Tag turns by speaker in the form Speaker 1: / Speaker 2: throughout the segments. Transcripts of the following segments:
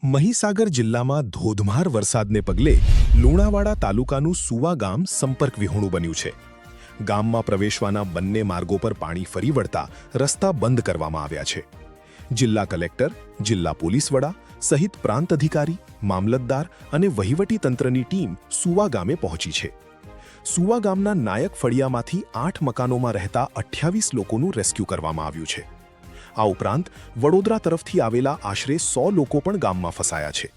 Speaker 1: મહીસાગર જિલ્લામાં ધોધમાર વરસાદને પગલે લુણાવાડા તાલુકાનું સુવા ગામ સંપર્ક વિહોણું બન્યું છે। ગામમાં પ્રવેશવાના બંને માર્ગો પર પાણી ફરી વળતા રસ્તા બંધ કરવામાં આવ્યા છે। જિલ્લા કલેક્ટર, જિલ્લા પોલીસ વડા સહિત પ્રાંત અધિકારી, મામલતદાર અને વહીવટી તંત્રની ટીમ સુવા ગામે પહોંચી છે। સુવા ગામના નાયક ફળિયામાંથી 8 મકાનોમાં રહેતા 28 લોકોનું રેસ્ક્યુ કરવામાં આવ્યું છે। આ ઉપરાંત વડોદરા તરફથી આવેલા આશરે 100 લોકો પણ ગામમાં ફસાયા છે,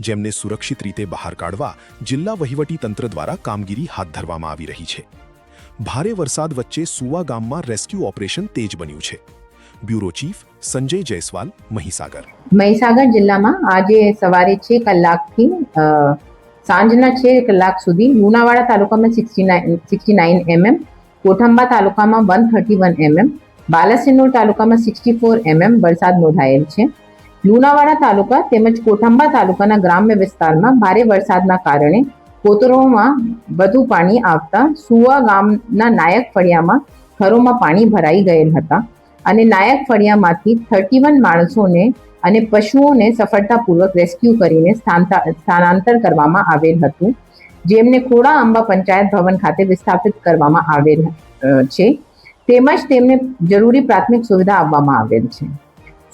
Speaker 1: જેમને સુરક્ષિત રીતે બહાર કાઢવા જિલ્લા વહીવટી તંત્ર દ્વારા કામગીરી હાથ ધરવામાં આવી રહી છે। ભારે વરસાદ વચ્ચે સુવા ગામમાં રેસ્ક્યુ ઓપરેશન તેજ બન્યું છે। Bureau chief Sanjay Jaiswal, Mahisagar.
Speaker 2: મહીસાગર જિલ્લામાં આજે સવારે 6 કલાકથી સાંજના 6 કલાક સુધી લુણાવાડા તાલુકામાં 69 mm, કોઠંબા તાલુકામાં 131 mm, બાલાસિનોર તાલુકામાં 64 mm વરસાદ નોંધાયેલ છે। લુણાવાડા તાલુકા તેમજ કોઠંબા તાલુકાના ગ્રામ્ય વિસ્તારમાં ભારે વરસાદના કારણે કોતરોમાં વધુ પાણી આવતા સુવા ગામના નાયક ફળિયામાં ઘરોમાં પાણી ભરાઈ ગયેલ હતા અને નાયક ફળિયામાંથી 31 માણસોને અને પશુઓને સફળતાપૂર્વક રેસ્ક્યુ કરીને સ્થાનાંતર કરવામાં આવેલ હતું, જેમને ખોડા આંબા પંચાયત ભવન ખાતે વિસ્થાપિત કરવામાં આવેલ છે, તેમજ તેમને જરૂરી પ્રાથમિક સુવિધા આપવામાં આવેલ છે।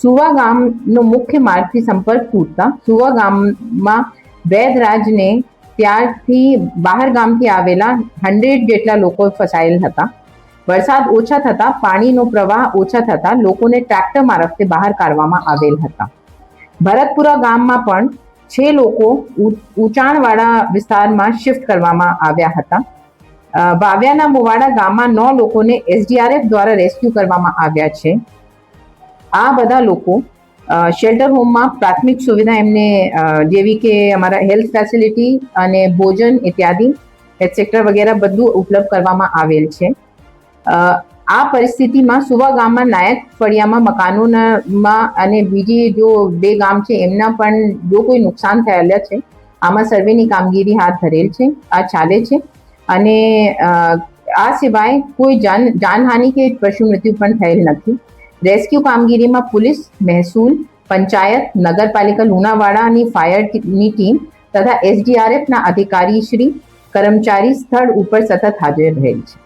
Speaker 2: સુવા ગામનો મુખ્ય માર્ગથી સંપર્ક તૂટતા સુવા ગામમાં વેદરાજને ત્યારથી બહાર ગામથી આવેલા 100 જેટલા લોકો ફસાયેલ હતા। વરસાદ ઓછા થતા પાણીનો પ્રવાહ ઓછા થતા લોકોને ટ્રેક્ટર મારફતે બહાર કાઢવામાં આવેલ હતા। ભરતપુરા ગામમાં પણ 6 લોકો ઊંચાણવાળા વિસ્તારમાં શિફ્ટ કરવામાં આવ્યા હતા। વાવ્યાના મોવાડા ગામમાં 9 લોકોને SDRF દ્વારા રેસ્ક્યુ કરવામાં આવ્યા છે। આ બધા લોકો શેલ્ટર હોમમાં પ્રાથમિક સુવિધા એમને જેવી કે અમારા હેલ્થ ફેસિલિટી અને ભોજન ઇત્યાદિ એટસેટ્રા વગેરે બધું ઉપલબ્ધ કરવામાં આવેલ છે। આ પરિસ્થિતિમાં સુવા ગામમાં નાયક ફળિયામાં મકાનોમાં અને બીજી જો 2 ગામ છે એમના પણ જો કોઈ નુકસાન થયેલા છે, આમાં સર્વેની કામગીરી હાથ ધરેલ છે, આ ચાલે છે અને આ સિવાય કોઈ જાનહાનિ કે પશુ મૃત્યુ પણ થયેલ નથી। રેસ્ક્યુ કામગીરીમાં પોલીસ, મહેસૂલ, પંચાયત, નગરપાલિકા લુણાવાડાની ફાયરની ટીમ તથા SDRFના અધિકારીશ્રી કર્મચારી સ્થળ ઉપર સતત હાજર રહેલ છે।